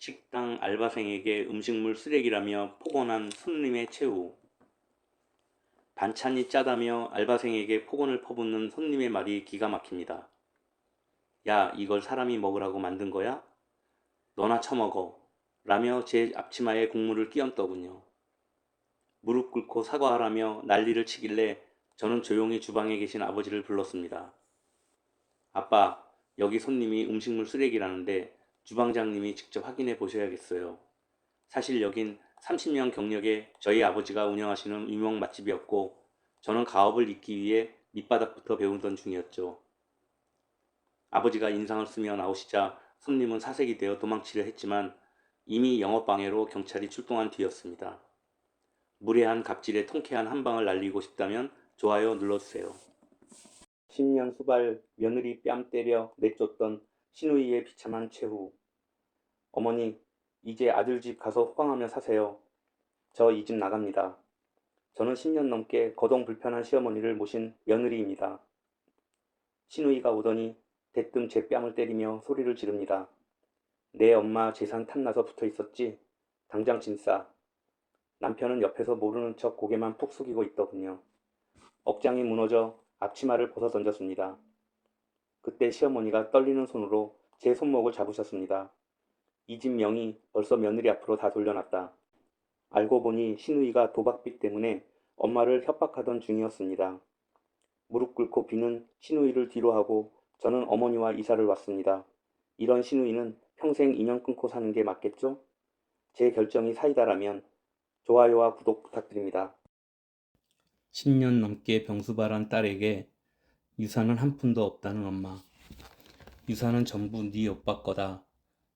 식당 알바생에게 음식물 쓰레기라며 폭언한 손님의 최후. 반찬이 짜다며 알바생에게 폭언을 퍼붓는 손님의 말이 기가 막힙니다. 야, 이걸 사람이 먹으라고 만든 거야? 너나 처먹어. 라며 제 앞치마에 국물을 끼얹더군요. 무릎 꿇고 사과하라며 난리를 치길래 저는 조용히 주방에 계신 아버지를 불렀습니다. 아빠, 여기 손님이 음식물 쓰레기라는데 주방장님이 직접 확인해 보셔야겠어요. 사실 여긴 30년 경력의 저희 아버지가 운영하시는 유명 맛집이었고 저는 가업을 잇기 위해 밑바닥부터 배우던 중이었죠. 아버지가 인상을 쓰며 나오시자 손님은 사색이 되어 도망치려 했지만 이미 영업방해로 경찰이 출동한 뒤였습니다. 무례한 갑질에 통쾌한 한방을 날리고 싶다면 좋아요 눌러주세요. 10년 수발 며느리 뺨 때려 내쫓던 시누이의 비참한 최후. 어머니, 이제 아들 집 가서 호강하며 사세요. 저 이 집 나갑니다. 저는 10년 넘게 거동 불편한 시어머니를 모신 며느리입니다. 시누이가 오더니 대뜸 제 뺨을 때리며 소리를 지릅니다. 내 엄마 재산 탐나서 붙어 있었지? 당장 짐 싸. 남편은 옆에서 모르는 척 고개만 푹 숙이고 있더군요. 억장이 무너져 앞치마를 벗어 던졌습니다. 그때 시어머니가 떨리는 손으로 제 손목을 잡으셨습니다. 이 집 명의 벌써 며느리 앞으로 다 돌려놨다. 알고 보니 시누이가 도박빚 때문에 엄마를 협박하던 중이었습니다. 무릎 꿇고 비는 시누이를 뒤로하고 저는 어머니와 이사를 왔습니다. 이런 시누이는 평생 인연 끊고 사는 게 맞겠죠? 제 결정이 사이다라면 좋아요와 구독 부탁드립니다. 10년 넘게 병수발한 딸에게 유산은 한 푼도 없다는 엄마. 유산은 전부 네 오빠 거다.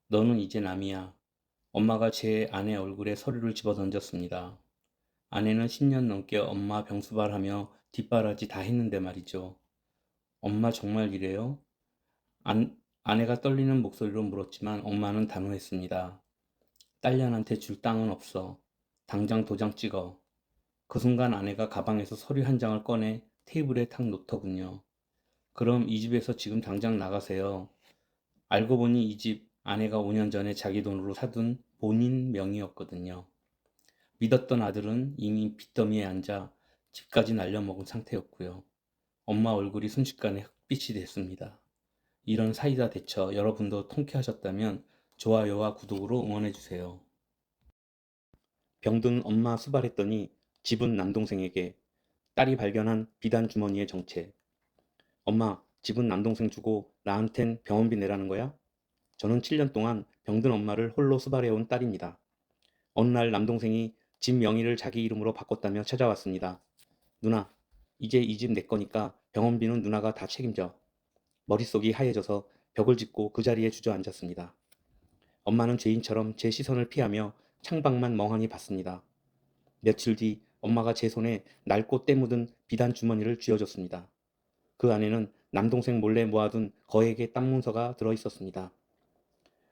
너는 이제 남이야. 엄마가 제 아내 얼굴에 서류를 집어던졌습니다. 아내는 10년 넘게 엄마 병수발하며 뒷바라지 다 했는데 말이죠. 엄마 정말 이래요? 아내가 떨리는 목소리로 물었지만 엄마는 단호했습니다. 딸년한테 줄 땅은 없어. 당장 도장 찍어. 그 순간 아내가 가방에서 서류 한 장을 꺼내 테이블에 탁 놓더군요. 그럼 이 집에서 지금 당장 나가세요. 알고 보니 이 집 아내가 5년 전에 자기 돈으로 사둔 본인 명의였거든요. 믿었던 아들은 이미 빚더미에 앉아 집까지 날려먹은 상태였고요. 엄마 얼굴이 순식간에 흑빛이 됐습니다. 이런 사이다 대처 여러분도 통쾌하셨다면 좋아요와 구독으로 응원해주세요. 병든 엄마 수발했더니 집은 남동생에게. 딸이 발견한 비단 주머니의 정체. 엄마, 집은 남동생 주고 나한텐 병원비 내라는 거야? 저는 7년 동안 병든 엄마를 홀로 수발해온 딸입니다. 어느 날 남동생이 집 명의를 자기 이름으로 바꿨다며 찾아왔습니다. 누나, 이제 이 집 내 거니까 병원비는 누나가 다 책임져. 머릿속이 하얘져서 벽을 짚고 그 자리에 주저앉았습니다. 엄마는 죄인처럼 제 시선을 피하며 창밖만 멍하니 봤습니다. 며칠 뒤 엄마가 제 손에 낡고 때 묻은 비단 주머니를 쥐어줬습니다. 그 안에는 남동생 몰래 모아둔 거액의 땀 문서가 들어있었습니다.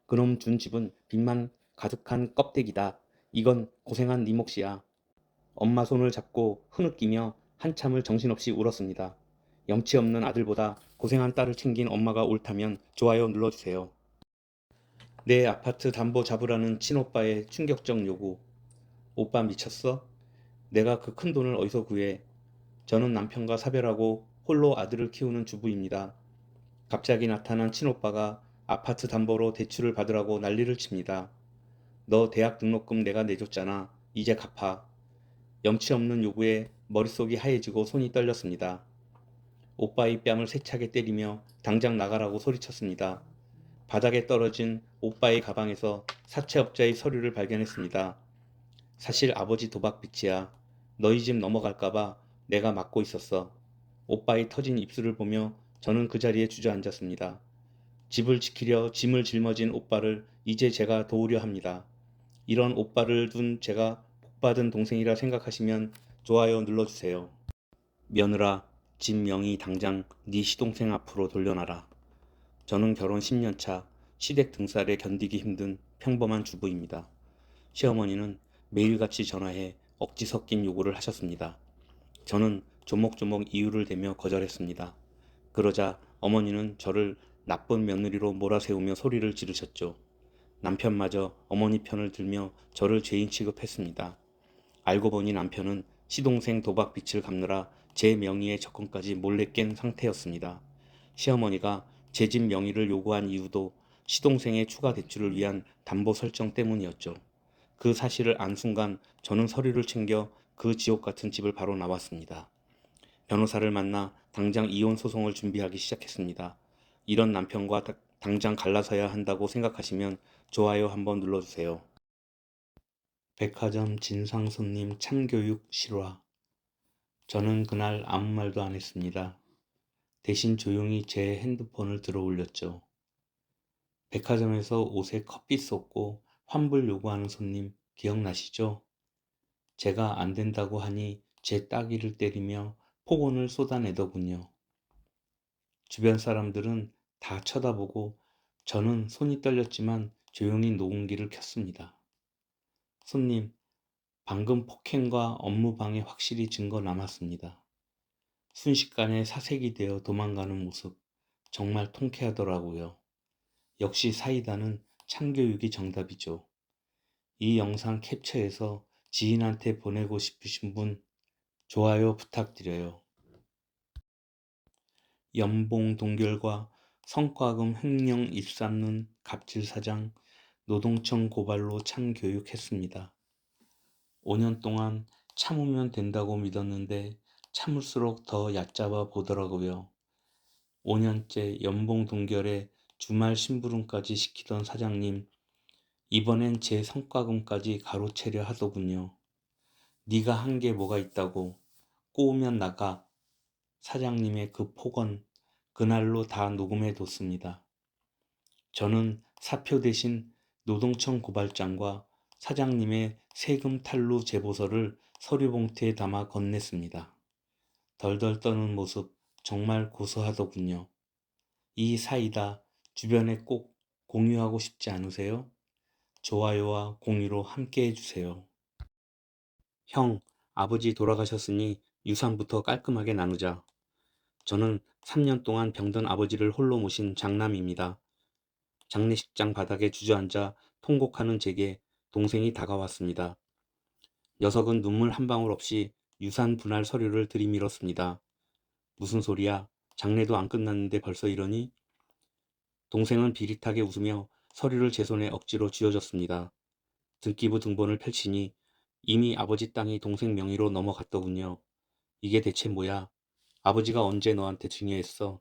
그놈 준 집은 빚만 가득한 껍데기다. 이건 고생한 네 몫이야. 엄마 손을 잡고 흐느끼며 한참을 정신없이 울었습니다. 염치 없는 아들보다 고생한 딸을 챙긴 엄마가 옳다면 좋아요 눌러주세요. 내 아파트 담보 잡으라는 친오빠의 충격적 요구. 오빠 미쳤어? 내가 그 큰 돈을 어디서 구해? 저는 남편과 사별하고 홀로 아들을 키우는 주부입니다. 갑자기 나타난 친오빠가 아파트 담보로 대출을 받으라고 난리를 칩니다. 너 대학 등록금 내가 내줬잖아. 이제 갚아. 염치 없는 요구에 머릿속이 하얘지고 손이 떨렸습니다. 오빠의 뺨을 세차게 때리며 당장 나가라고 소리쳤습니다. 바닥에 떨어진 오빠의 가방에서 사채업자의 서류를 발견했습니다. 사실 아버지 도박빚이야. 너희 집 넘어갈까봐 내가 막고 있었어. 오빠의 터진 입술을 보며 저는 그 자리에 주저앉았습니다. 집을 지키려 짐을 짊어진 오빠를 이제 제가 도우려 합니다. 이런 오빠를 둔 제가 복받은 동생이라 생각하시면 좋아요 눌러주세요. 며느라, 집 명의 당장 네 시동생 앞으로 돌려놔라. 저는 결혼 10년차 시댁 등살에 견디기 힘든 평범한 주부입니다. 시어머니는 매일같이 전화해 억지 섞인 요구를 하셨습니다. 저는 조목조목 이유를 대며 거절했습니다. 그러자 어머니는 저를 나쁜 며느리로 몰아세우며 소리를 지르셨죠. 남편마저 어머니 편을 들며 저를 죄인 취급했습니다. 알고 보니 남편은 시동생 도박 빚을 갚느라 제 명의의 적금까지 몰래 깬 상태였습니다. 시어머니가 제 집 명의를 요구한 이유도 시동생의 추가 대출을 위한 담보 설정 때문이었죠. 그 사실을 안 순간 저는 서류를 챙겨 그 지옥 같은 집을 바로 나왔습니다. 변호사를 만나 당장 이혼 소송을 준비하기 시작했습니다. 이런 남편과 당장 갈라서야 한다고 생각하시면 좋아요 한번 눌러주세요. 백화점 진상 손님 참교육 실화. 저는 그날 아무 말도 안 했습니다. 대신 조용히 제 핸드폰을 들어 올렸죠. 백화점에서 옷에 커피 쏟고 환불 요구하는 손님 기억나시죠? 제가 안 된다고 하니 제 따귀를 때리며 폭언을 쏟아내더군요. 주변 사람들은 다 쳐다보고 저는 손이 떨렸지만 조용히 녹음기를 켰습니다. 손님, 방금 폭행과 업무방해 확실히 증거 남았습니다. 순식간에 사색이 되어 도망가는 모습 정말 통쾌하더라고요. 역시 사이다는 참교육이 정답이죠. 이 영상 캡처해서 지인한테 보내고 싶으신 분 좋아요 부탁드려요. 연봉 동결과 성과금 횡령 입삼는 갑질 사장 노동청 고발로 참교육했습니다. 5년 동안 참으면 된다고 믿었는데 참을수록 더 얕잡아 보더라고요. 5년째 연봉 동결에 주말 심부름까지 시키던 사장님, 이번엔 제 성과금까지 가로채려 하더군요. 네가 한 게 뭐가 있다고 꼬우면 나가. 사장님의 그 폭언 그날로 다 녹음해 뒀습니다. 저는 사표 대신 노동청 고발장과 사장님의 세금 탈루 제보서를 서류 봉투에 담아 건넸습니다. 덜덜 떠는 모습 정말 고소하더군요. 이 사이다 주변에 꼭 공유하고 싶지 않으세요? 좋아요와 공유로 함께 해주세요. 형, 아버지 돌아가셨으니 유산부터 깔끔하게 나누자. 저는 3년 동안 병든 아버지를 홀로 모신 장남입니다. 장례식장 바닥에 주저앉아 통곡하는 제게 동생이 다가왔습니다. 녀석은 눈물 한 방울 없이 유산 분할 서류를 들이밀었습니다. 무슨 소리야? 장례도 안 끝났는데 벌써 이러니? 동생은 비릿하게 웃으며 서류를 제 손에 억지로 쥐어줬습니다. 등기부 등본을 펼치니 이미 아버지 땅이 동생 명의로 넘어갔더군요. 이게 대체 뭐야? 아버지가 언제 너한테 중요했어?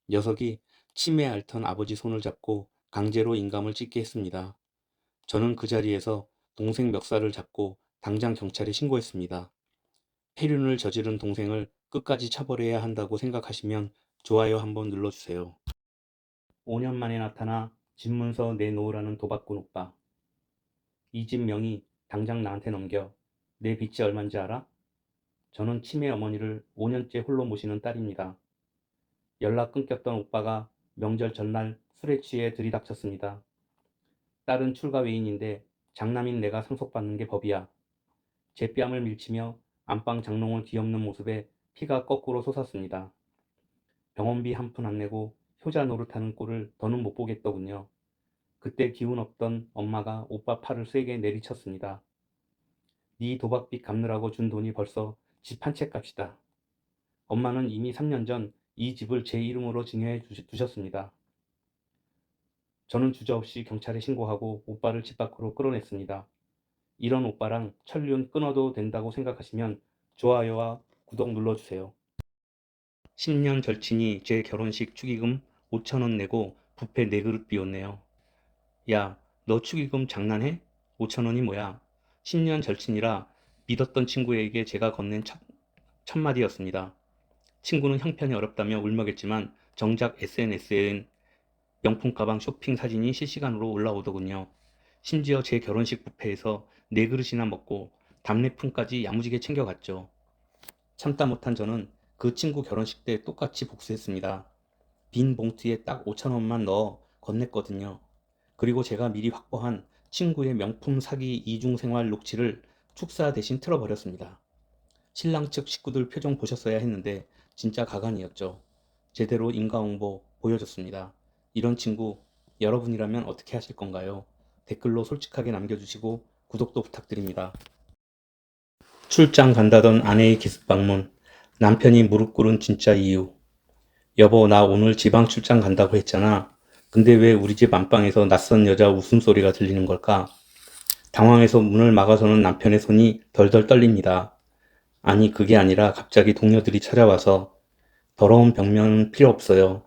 녀석이 치매 앓던 아버지 손을 잡고 강제로 인감을 찍게 했습니다. 저는 그 자리에서 동생 멱살을 잡고 당장 경찰에 신고했습니다. 폐륜을 저지른 동생을 끝까지 처벌해야 한다고 생각하시면 좋아요 한번 눌러주세요. 5년 만에 나타나 집 문서 내놓으라는 도박꾼 오빠. 이 집 명의 당장 나한테 넘겨. 내 빚이 얼만지 알아? 저는 치매 어머니를 5년째 홀로 모시는 딸입니다. 연락 끊겼던 오빠가 명절 전날 술에 취해 들이닥쳤습니다. 딸은 출가 외인인데 장남인 내가 상속받는 게 법이야. 제 뺨을 밀치며 안방 장롱을 뒤엎는 모습에 피가 거꾸로 솟았습니다. 병원비 한 푼 안 내고 효자 노릇하는 꼴을 더는 못 보겠더군요. 그때 기운 없던 엄마가 오빠 팔을 세게 내리쳤습니다. 네 도박빚 갚느라고 준 돈이 벌써 집 한 채 값이다. 엄마는 이미 3년 전 이 집을 제 이름으로 증여해 두셨습니다. 저는 주저없이 경찰에 신고하고 오빠를 집 밖으로 끌어냈습니다. 이런 오빠랑 천륜 끊어도 된다고 생각하시면 좋아요와 구독 눌러주세요. 10년 절친이 제 결혼식 축의금 5,000원 내고 뷔페 4그릇 비웠네요. 야, 너 축의금 장난해? 5,000원이 뭐야? 10년 절친이라 믿었던 친구에게 제가 건넨 첫 마디였습니다. 친구는 형편이 어렵다며 울먹였지만 정작 SNS엔 명품 가방 쇼핑 사진이 실시간으로 올라오더군요. 심지어 제 결혼식 뷔페에서 4그릇이나 먹고 답례품까지 야무지게 챙겨갔죠. 참다 못한 저는 그 친구 결혼식 때 똑같이 복수했습니다. 빈 봉투에 딱 5,000원만 넣어 건넸거든요. 그리고 제가 미리 확보한 친구의 명품 사기 이중생활 녹취를 축사 대신 틀어버렸습니다. 신랑 측 식구들 표정 보셨어야 했는데 진짜 가관이었죠. 제대로 인과응보 보여줬습니다. 이런 친구 여러분이라면 어떻게 하실 건가요? 댓글로 솔직하게 남겨주시고 구독도 부탁드립니다. 출장 간다던 아내의 기습 방문, 남편이 무릎 꿇은 진짜 이유. 여보, 나 오늘 지방 출장 간다고 했잖아. 근데 왜 우리 집 안방에서 낯선 여자 웃음소리가 들리는 걸까? 당황해서 문을 막아서는 남편의 손이 덜덜 떨립니다. 아니, 그게 아니라 갑자기 동료들이 찾아와서 더러운 벽면은 필요 없어요.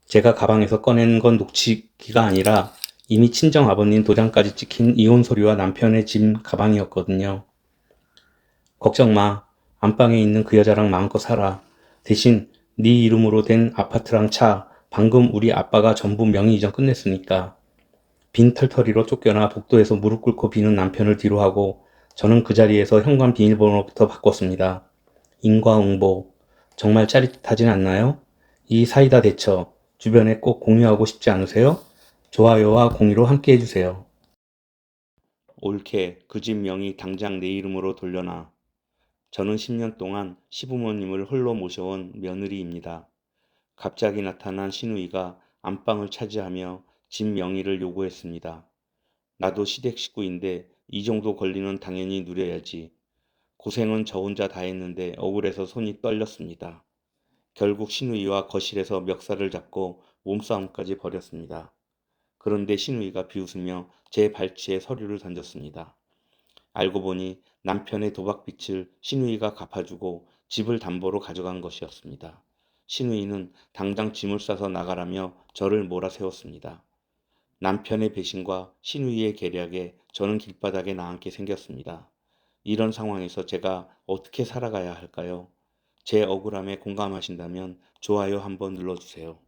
제가 가방에서 꺼낸 건 녹취기가 아니라 이미 친정 아버님 도장까지 찍힌 이혼 서류와 남편의 짐 가방이었거든요. 걱정 마. 안방에 있는 그 여자랑 마음껏 살아. 대신 네 이름으로 된 아파트랑 차, 방금 우리 아빠가 전부 명의 이전 끝냈으니까. 빈 털터리로 쫓겨나 복도에서 무릎 꿇고 비는 남편을 뒤로하고 저는 그 자리에서 현관 비밀번호부터 바꿨습니다. 인과응보. 정말 짜릿하진 않나요? 이 사이다 대처. 주변에 꼭 공유하고 싶지 않으세요? 좋아요와 공유로 함께 해주세요. 옳게 그 집 명의 당장 내 이름으로 돌려놔. 저는 10년 동안 시부모님을 홀로 모셔온 며느리입니다. 갑자기 나타난 시누이가 안방을 차지하며 집 명의를 요구했습니다. 나도 시댁 식구인데 이 정도 권리는 당연히 누려야지. 고생은 저 혼자 다 했는데 억울해서 손이 떨렸습니다. 결국 시누이와 거실에서 멱살을 잡고 몸싸움까지 벌였습니다. 그런데 시누이가 비웃으며 제 발치에 서류를 던졌습니다. 알고 보니 남편의 도박빚을 시누이가 갚아주고 집을 담보로 가져간 것이었습니다. 시누이는 당장 짐을 싸서 나가라며 저를 몰아세웠습니다. 남편의 배신과 시누이의 계략에 저는 길바닥에 나앉게 생겼습니다. 이런 상황에서 제가 어떻게 살아가야 할까요? 제 억울함에 공감하신다면 좋아요 한번 눌러주세요.